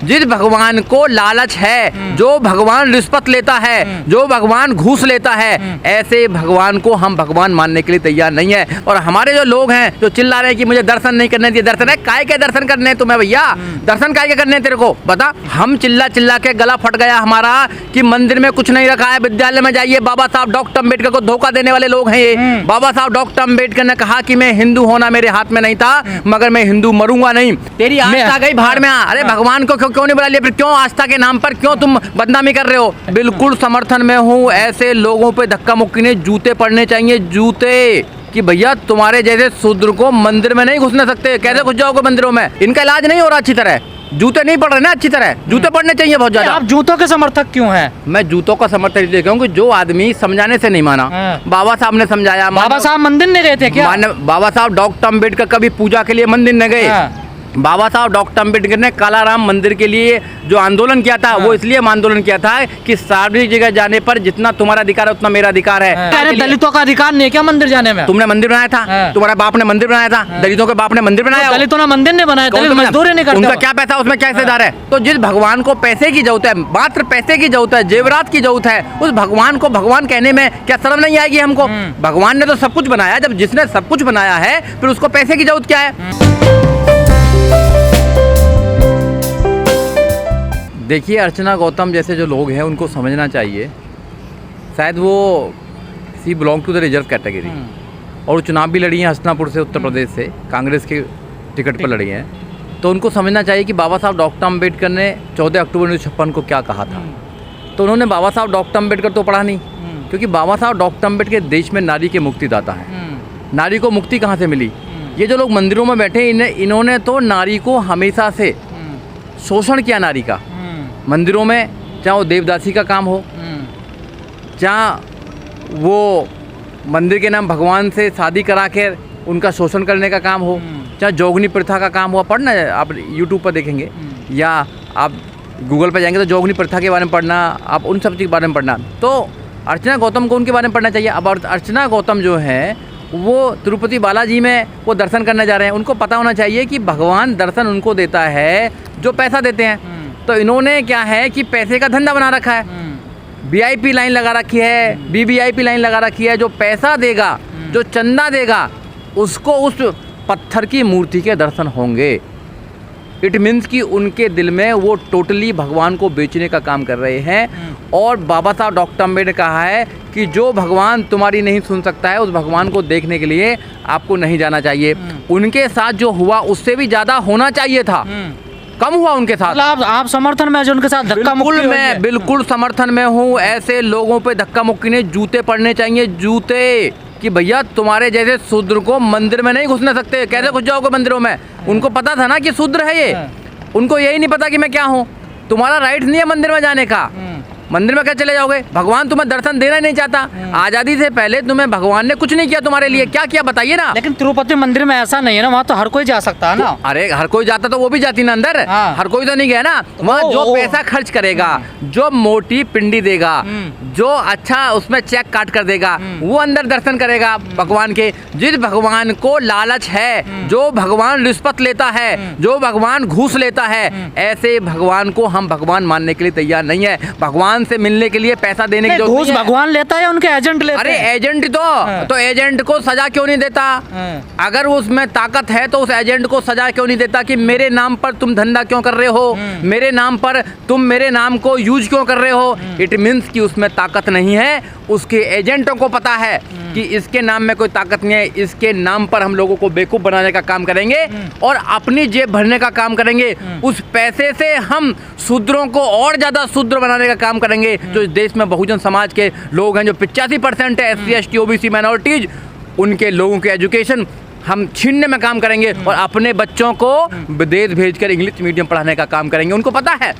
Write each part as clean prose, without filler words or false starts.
जिस भगवान को लालच है, जो भगवान रिश्वत लेता है, जो भगवान घूस लेता है, ऐसे भगवान को हम भगवान मानने के लिए तैयार नहीं है। और हमारे जो लोग हैं जो चिल्ला रहे हैं कि मुझे दर्शन नहीं करने दिए, दर्शन है काय के दर्शन करने हैं तुम्हें भैया? दर्शन काय के करने हैं तेरे को बता? हम चिल्ला चिल्ला के गला फट गया हमारा कि मंदिर में कुछ नहीं रखा है, विद्यालय में जाइए। बाबा साहब डॉक्टर अम्बेडकर को धोखा देने वाले लोग हैं ये। बाबा साहब डॉक्टर अम्बेडकर ने कहा कि मैं हिंदू होना मेरे हाथ में नहीं था, मगर मैं हिंदू मरूंगा नहीं। तेरी आस्था गई भाड़ में। अरे भगवान को क्यों नहीं बुला लिया? फिर क्यों आस्था के नाम पर क्यों तुम बदनामी कर रहे हो? बिल्कुल समर्थन में हूँ। ऐसे लोगों पे धक्का मुक्की ने जूते पड़ने चाहिए, जूते, कि भैया तुम्हारे जैसे शूद्र को मंदिर में नहीं घुसने सकते। कैसे घुस जाओगे मंदिरों में? इनका इलाज नहीं हो रहा अच्छी तरह, जूते नहीं पड़ रहे ना अच्छी तरह, जूते पड़ने चाहिए बहुत ज्यादा। आप जूतों के समर्थक क्यों हैं? मैं जूतों का समर्थक इसलिए क्योंकि जो आदमी समझाने से नहीं माना, बाबा साहब ने समझाया। बाबा साहब मंदिर नहीं गए थे क्या? बाबा साहब डॉक्टर अम्बेडकर कभी पूजा के लिए मंदिर न गए। बाबा साहब डॉक्टर अम्बेडकर ने कालाराम मंदिर के लिए जो आंदोलन किया था, वो इसलिए आंदोलन किया था कि सार्वजनिक जगह जाने पर जितना तुम्हारा अधिकार है उतना मेरा अधिकार है। दलितों का अधिकार नहीं क्या मंदिर जाने में? तुमने मंदिर बनाया था, तुम्हारे बाप ने मंदिर बनाया था, दलितों के बाप ने मंदिर बनाया। दलितों ने मंदिर नहीं बनाया, दलित मजदूरी नहीं करते। उनका क्या पैसा, उसमें क्या हिस्सेदार है? तो जिस भगवान को पैसे की जरूरत है, मात्र पैसे की जरूरत है, जेवरात की जरूरत है, उस भगवान को भगवान कहने में क्या शर्म नहीं आएगी हमको? भगवान ने तो सब कुछ बनाया। जब जिसने सब कुछ बनाया है फिर उसको पैसे की जरूरत क्या है? देखिए, अर्चना गौतम जैसे जो लोग हैं उनको समझना चाहिए, शायद वो she belong to the reserve category, और चुनाव भी लड़ी हैं हसनापुर से, उत्तर प्रदेश से, कांग्रेस के टिकट पर लड़ी हैं। तो उनको समझना चाहिए कि बाबा साहब डॉक्टर अम्बेडकर ने 14 अक्टूबर 1956 को क्या कहा था। तो उन्होंने बाबा साहब डॉक्टर अम्बेडकर तो पढ़ा नहीं, क्योंकि बाबा साहब डॉक्टर अम्बेडकर देश में नारी के मुक्तिदाता हैं। नारी को मुक्ति कहाँ से मिली? ये जो लोग मंदिरों में बैठे, इन्होंने तो नारी को हमेशा से शोषण किया, नारी का। मंदिरों में चाहे वो देवदासी का काम हो, चाहे वो मंदिर के नाम भगवान से शादी करा के उनका शोषण करने का काम हो, चाहे जोगनी प्रथा का काम हुआ। पढ़ना आप यूट्यूब पर देखेंगे या आप गूगल पर जाएंगे तो जोगनी प्रथा के बारे में पढ़ना, आप उन सब चीज़ के बारे में पढ़ना। तो अर्चना गौतम को उनके बारे में पढ़ना चाहिए। अब अर्चना गौतम जो है वो तिरुपति बालाजी में वो दर्शन करने जा रहे हैं। उनको पता होना चाहिए कि भगवान दर्शन उनको देता है जो पैसा देते हैं। तो इन्होंने क्या है कि पैसे का धंधा बना रखा है, वीआईपी लाइन लगा रखी है, वीवीआईपी लाइन लगा रखी है। जो पैसा देगा, जो चंदा देगा, उसको उस पत्थर की मूर्ति के दर्शन होंगे। इट मीन्स कि उनके दिल में वो टोटली भगवान को बेचने का काम कर रहे हैं। और बाबा साहब डॉक्टर अम्बेडकर ने कहा है कि जो भगवान तुम्हारी नहीं सुन सकता है, उस भगवान को देखने के लिए आपको नहीं जाना चाहिए। उनके साथ जो हुआ उससे भी ज़्यादा होना चाहिए था, कम हुआ उनके साथ। आप समर्थन में जो उनके साथ धक्का मुक्की? मैं बिल्कुल समर्थन में हूँ। ऐसे लोगों पे धक्का मुक्की ने जूते पड़ने चाहिए, जूते, कि भैया तुम्हारे जैसे शूद्र को मंदिर में नहीं घुसने सकते। कैसे घुस जाओगे मंदिरों में? उनको पता था ना कि शूद्र है ये, उनको यही नहीं पता कि मैं क्या हूँ। तुम्हारा राइट नहीं है मंदिर में जाने का। मंदिर में क्या चले जाओगे? भगवान तुम्हें दर्शन देना ही नहीं चाहता। आजादी से पहले तुम्हें भगवान ने कुछ नहीं किया तुम्हारे लिए, क्या किया बताइए ना। लेकिन तिरुपति मंदिर में ऐसा नहीं है ना, वहाँ तो हर कोई जा सकता है ना। अरे हर कोई जाता तो वो भी जाती ना अंदर। हर कोई तो नहीं गया ना। वहाँ जो पैसा खर्च करेगा, जो मोटी पिंडी देगा, जो अच्छा उसमें चेक काट कर देगा, वो अंदर दर्शन करेगा भगवान के। जिस भगवान को लालच है, जो भगवान रिश्वत लेता है, जो भगवान घूस लेता है, ऐसे भगवान को हम भगवान मानने के लिए तैयार नहीं है। भगवान से मिलने के लिए पैसा देने की घूस भगवान लेता है, उनके एजेंट लेते हैं। अरे एजेंट तो एजेंट को सजा क्यों नहीं देता? अगर उसमें ताकत है तो उस एजेंट को सजा क्यों नहीं देता कि मेरे नाम पर तुम धंधा क्यों कर रहे हो, मेरे नाम पर तुम मेरे नाम को यूज क्यों कर रहे हो? इट मीन्स कि उसमें ताकत नहीं है। उसके एजेंटों को पता है कि इसके नाम में कोई ताकत नहीं है, इसके नाम पर हम लोगों को बेवकूफ बनाने का काम करेंगे और अपनी जेब भरने का काम करेंगे। उस पैसे से हम शूद्रों को और ज्यादा शूद्र बनाने का काम करेंगे। जो इस देश में बहुजन समाज के लोग हैं, जो 85% है, SC ST OBC माइनॉरिटीज, उनके लोगों के एजुकेशन हम छीनने में काम करेंगे और अपने बच्चों को विदेश भेजकर इंग्लिश मीडियम पढ़ाने का काम करेंगे। उनको पता है।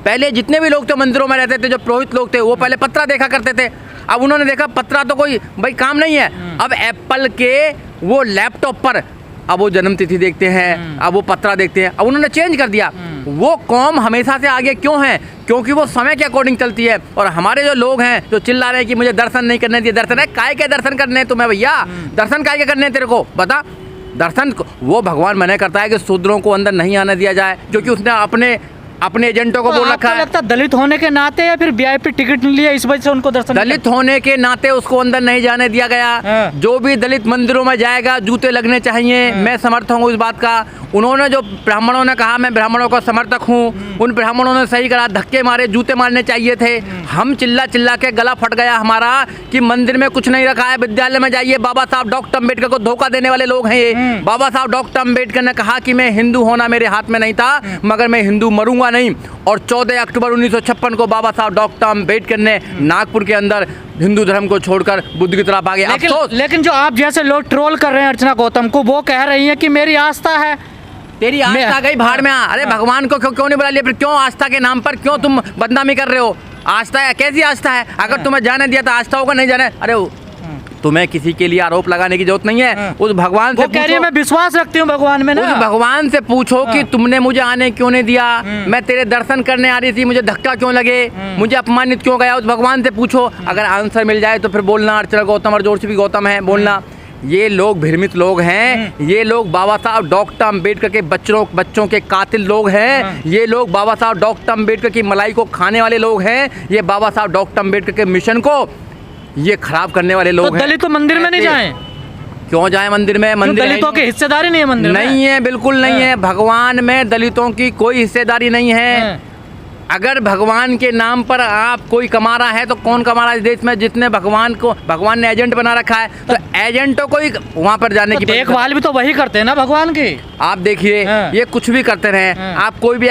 पहले जितने भी लोग थे मंदिरों में रहते थे, जो पुरोहित लोग थे, वो पहले पत्रा देखा करते थे। अब उन्होंने देखा पत्रा तो कोई भाई काम नहीं है। अब एप्पल के वो लैपटॉप पर अब वो जन्म तिथि देखते हैं, अब वो पत्रा देखते हैं। अब उन्होंने चेंज कर दिया। वो कौम हमेशा से आगे क्यों है? क्योंकि वो समय के अकॉर्डिंग चलती है। और हमारे जो लोग हैं जो चिल्ला रहे हैं कि मुझे दर्शन नहीं करने दिए, दर्शन है काय के दर्शन करने हैं तुम्हें भैया? दर्शन काय के करने हैं तेरे को बता? दर्शन वो भगवान मना करता है कि शूद्रों को अंदर नहीं आने दिया जाए, क्योंकि उसने अपने एजेंटों को तो बोल आपको रखा है। लगता है दलित होने के नाते या फिर वीआईपी टिकट नहीं लिया इस वजह से उनको दर्शन नहीं दलित होने के नाते उसको अंदर नहीं जाने दिया गया। हाँ। जो भी दलित मंदिरों में जाएगा जूते लगने चाहिए, मैं समर्थक हूँ इस बात का। उन्होंने जो ब्राह्मणों ने कहा, मैं ब्राह्मणों का समर्थक हूँ, उन ब्राह्मणों ने सही करा, धक्के मारे, जूते मारने चाहिए थे। हम चिल्ला चिल्ला के गला फट गया हमारा कि मंदिर में कुछ नहीं रखा है, विद्यालय में जाइए। बाबा साहब डॉक्टर अम्बेडकर को धोखा देने वाले लोग हैं ये। बाबा साहब डॉक्टर अम्बेडकर ने कहा कि मैं हिंदू होना मेरे हाथ में नहीं था, मगर मैं हिंदू मरूंगा नहीं। और 14 अक्टूबर 1956 को बाबा साहब डॉक्टर अम्बेडकर ने नागपुर के अंदर हिंदू धर्म को छोड़कर बुद्ध की तरफ आ गए। लेकिन जो आप जैसे लोग ट्रोल कर रहे हैं अर्चना गौतम को, वो कह रही हैं कि मेरी आस्था है। तेरी आस्था गई भाड़ में। अरे भगवान को क्यों नहीं बुला लिया? फिर क्यों आस्था के नाम पर क्यों तुम बदनामी कर रहे हो? आस्था है, कैसी आस्था है? अगर तुम्हें जाने दिया तो आस्था होगा, नहीं जाने। अरे तुम्हें किसी के लिए आरोप लगाने की जरूरत नहीं है। उस भगवान से पूछो, मैं विश्वास रखती हूँ भगवान में ना। उस भगवान से पूछो कि तुमने मुझे आने क्यों नहीं दिया, मैं तेरे दर्शन करने आ रही थी, मुझे धक्का क्यों लगे, मुझे अपमानित क्यों गया, उस भगवान से पूछो। अगर आंसर मिल जाए तो फिर बोलना अर्चना गौतम और जोशी भी गौतम है, बोलना। ये लोग भ्रमित लोग हैं, ये लोग बाबा साहब डॉक्टर अम्बेडकर के बच्चों के कातिल लोग हैं, ये लोग बाबा साहब डॉक्टर अम्बेडकर की मलाई को खाने वाले लोग हैं, ये बाबा साहब डॉक्टर अम्बेडकर के मिशन को ये खराब करने वाले लोग हैं। दलित तो मंदिर में नहीं जाएं? क्यों जाए मंदिर में? मंदिर दलितों की हिस्सेदारी नहीं है मंदिर में? नहीं है, बिल्कुल नहीं है। भगवान में दलितों की कोई हिस्सेदारी नहीं है। अगर भगवान के नाम पर आप कोई कमा रहा है तो कौन कमा रहा है इस देश में? जितने भगवान ने एजेंट बना रखा है, तो एजेंटों को ही वहाँ पर जाने की देखभाल भी तो वही करते हैं ना भगवान की। आप देखिए ये कुछ भी करते रहे, आप कोई भी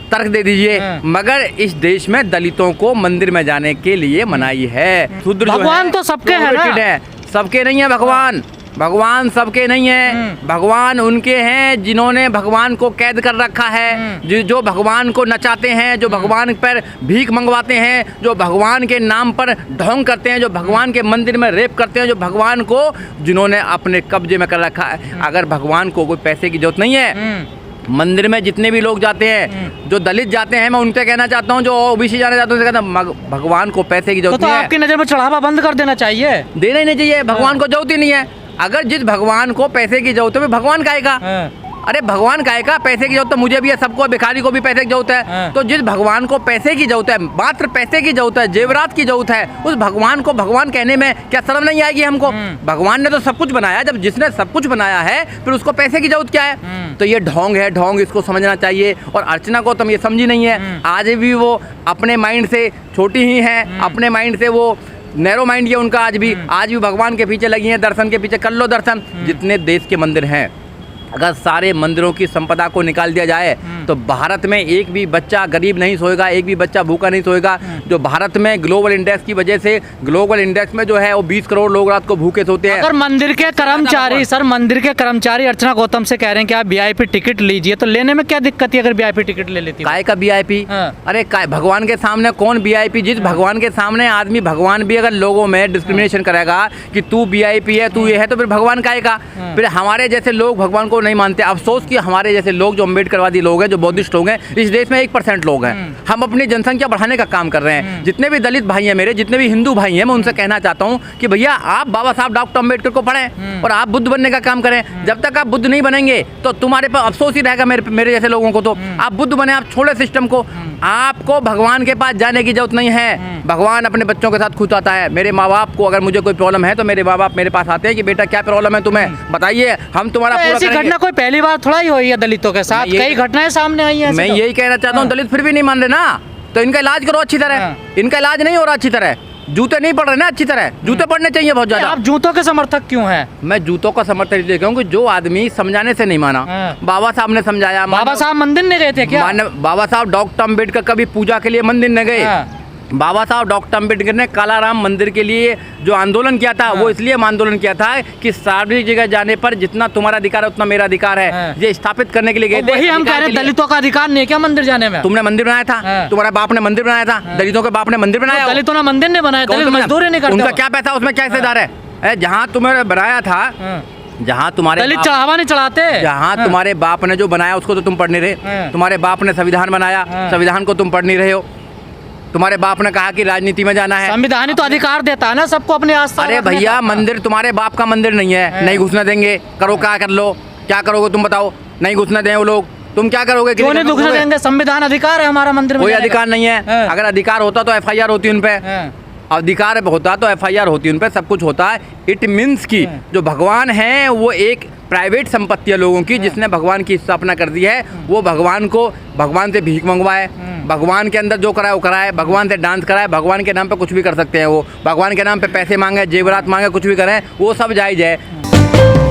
तर्क दे दीजिए, मगर इस देश में दलितों को मंदिर में जाने के लिए मनाही है। शूद्र भगवान तो सबके हैं ना? सबके नहीं है भगवान। भगवान सबके नहीं है। भगवान उनके हैं जिन्होंने भगवान को कैद कर रखा है, जो भगवान को नचाते हैं, जो भगवान पर भीख मंगवाते हैं, जो भगवान के नाम पर ढोंग करते हैं, जो भगवान के मंदिर में रेप करते हैं, जो भगवान को जिन्होंने अपने कब्जे में कर रखा है। अगर भगवान को कोई पैसे की जरूरत नहीं है, मंदिर में जितने भी लोग जाते हैं, जो दलित जाते हैं, मैं उनसे कहना चाहता हूँ, जो ओबीसी जाने जाते हैं, भगवान को पैसे की जरूरत नहीं है। आपकी नजर में चढ़ावा बंद कर देना चाहिए? देना ही नहीं चाहिए, भगवान को जरूरत ही नहीं है। अगर जिस भगवान को पैसे की जरूरत है, भगवान काहेगा? अरे भगवान काहेगा? पैसे की जरूरत तो मुझे भी है, सबको, भिखारी को भी पैसे की जरूरत है। तो जिस भगवान को पैसे की जरूरत है, मात्र पैसे की जरूरत है, जेवरात की जरूरत है, उस भगवान को भगवान कहने में क्या शर्म नहीं आएगी हमको? भगवान ने तो सब कुछ बनाया, जब जिसने सब कुछ बनाया है फिर उसको पैसे की जरूरत क्या है? तो ये ढोंग है, ढोंग, इसको समझना चाहिए। और अर्चना गौतम ये समझी नहीं है। आज भी वो अपने माइंड से छोटी ही है, अपने माइंड से वो नैरो माइंड है उनका। आज भी भगवान के पीछे लगी हैं, दर्शन के पीछे। कर लो दर्शन। जितने देश के मंदिर हैं, अगर सारे मंदिरों की संपदा को निकाल दिया जाए तो भारत में एक भी बच्चा गरीब नहीं सोएगा, एक भी बच्चा भूखा नहीं सोएगा। जो भारत में ग्लोबल इंडेक्स की वजह से, ग्लोबल इंडेक्स में जो है वो 20 करोड़ लोग रात को भूखे सोते हैं। अगर मंदिर के कर्मचारी अर्चना गौतम से कह रहे हैं कि आप वीआईपी टिकट लीजिए, तो लेने में क्या दिक्कत है अगर वीआईपी टिकट ले लेती? काय का वीआईपी? अरे काय, भगवान के सामने कौन वीआईपी? जिस भगवान के सामने आदमी, भगवान भी अगर लोगों में डिस्क्रिमिनेशन करेगा कि तू वीआईपी है, तू ये है, तो फिर भगवान काय का? फिर हमारे जैसे लोग भगवान को नहीं मानते। अफसोस कि हमारे जैसे लोग, जो अम्बेडकरवादी लोग हैं, जो बौद्धिस्ट लोग हैं, इस देश में 1% लोग हैं। हम अपनी जनसंख्या बढ़ाने का काम कर रहे हैं। जितने भी दलित भाई हैं मेरे, जितने भी हिंदू भाई हैं, मैं उनसे कहना चाहता हूँ कि भैया आप बाबा साहब डॉक्टर अम्बेडकर को पढ़ें और आप बुद्ध बनने का काम करें। जब तक आप बुद्ध नहीं बनेंगे तो तुम्हारे पास अफसोस ही रहेगा मेरे जैसे लोगों को। तो आप बुद्ध बने, आप छोड़े सिस्टम को। आपको भगवान के पास जाने की जरूरत नहीं है। भगवान अपने बच्चों के साथ खुद आता है। मेरे माँ बाप को अगर मुझे कोई प्रॉब्लम है तो मेरे माँ बाप मेरे पास आते हैं कि बेटा क्या प्रॉब्लम है तुम्हें, बताइए, हम तुम्हारा पूरा करेंगे। घटना कोई पहली बार थोड़ा ही हुई है दलितों के साथ, कई घटनाएं सामने आई हैं। मैं यही कहना चाहता हूँ, दलित फिर भी नहीं मान रहे ना, तो इनका इलाज करो अच्छी तरह। इनका इलाज नहीं हो रहा अच्छी तरह, जूते नहीं पड़ रहे ना अच्छी तरह, जूते पड़ने चाहिए बहुत ज्यादा। आप जूतों के समर्थक क्यों हैं? मैं जूतों का समर्थक इसलिए क्योंकि जो आदमी समझाने से नहीं माना, बाबा साहब ने समझाया। बाबा साहब मंदिर नहीं गए थे क्या? बाबा साहब डॉक्टर अम्बेडकर कभी पूजा के लिए मंदिर न गए। बाबा साहब डॉक्टर अम्बेडकर ने कालाराम मंदिर के लिए जो आंदोलन किया था, वो इसलिए आंदोलन किया था कि सार्वजनिक जगह जाने पर जितना तुम्हारा अधिकार है उतना मेरा अधिकार है, ये स्थापित करने के लिए गए थे। वही हम कह रहे हैं, दलितों का अधिकार नहीं है क्या मंदिर जाने में? तुमने मंदिर बनाया था, तुम्हारे बाप ने मंदिर बनाया था, दलितों के बाप ने मंदिर बनाया। दलितों ने मंदिर नहीं बनाया, दलित मजदूरी नहीं करते। उनका क्या पैसा, उसमें क्या हिस्सेदार है? जहाँ तुम्हें बनाया था, जहाँ तुम्हारे दलित चढ़ावा नहीं चढ़ाते, जहाँ तुम्हारे बाप ने जो बनाया उसको तो तुम पढ़ नहीं रहे। तुम्हारे बाप ने संविधान बनाया, संविधान को तुम पढ़ नहीं रहे हो। तुम्हारे बाप ने कहा कि राजनीति में जाना है। संविधान ही तो अधिकार देता है ना सबको अपने आस्था। अरे भैया, मंदिर तुम्हारे बाप का मंदिर नहीं है, नहीं घुसने देंगे। करो क्या कर लो, क्या करोगे तुम बताओ? नहीं घुसने दें वो लोग, तुम क्या करोगे? क्यों नहीं दुखने देंगे? संविधान अधिकार है हमारा मंदिर में कोई जाने का। अधिकार नहीं है। हाँ। अगर अधिकार होता तो एफआईआर होती उन पे। हाँ। अधिकार होता तो एफआईआर होती उन पे, सब कुछ होता है। इट मीन्स कि जो भगवान है वो एक प्राइवेट संपत्ति है लोगों की, जिसने भगवान की स्थापना कर दी है। वो भगवान से भीख मंगवाए, भगवान के अंदर जो कराए वो कराए, भगवान से डांस कराए, भगवान के नाम पे कुछ भी कर सकते हैं वो, भगवान के नाम पे पैसे मांगे, जेवरात मांगे, कुछ भी करें, वो सब जायज़ है।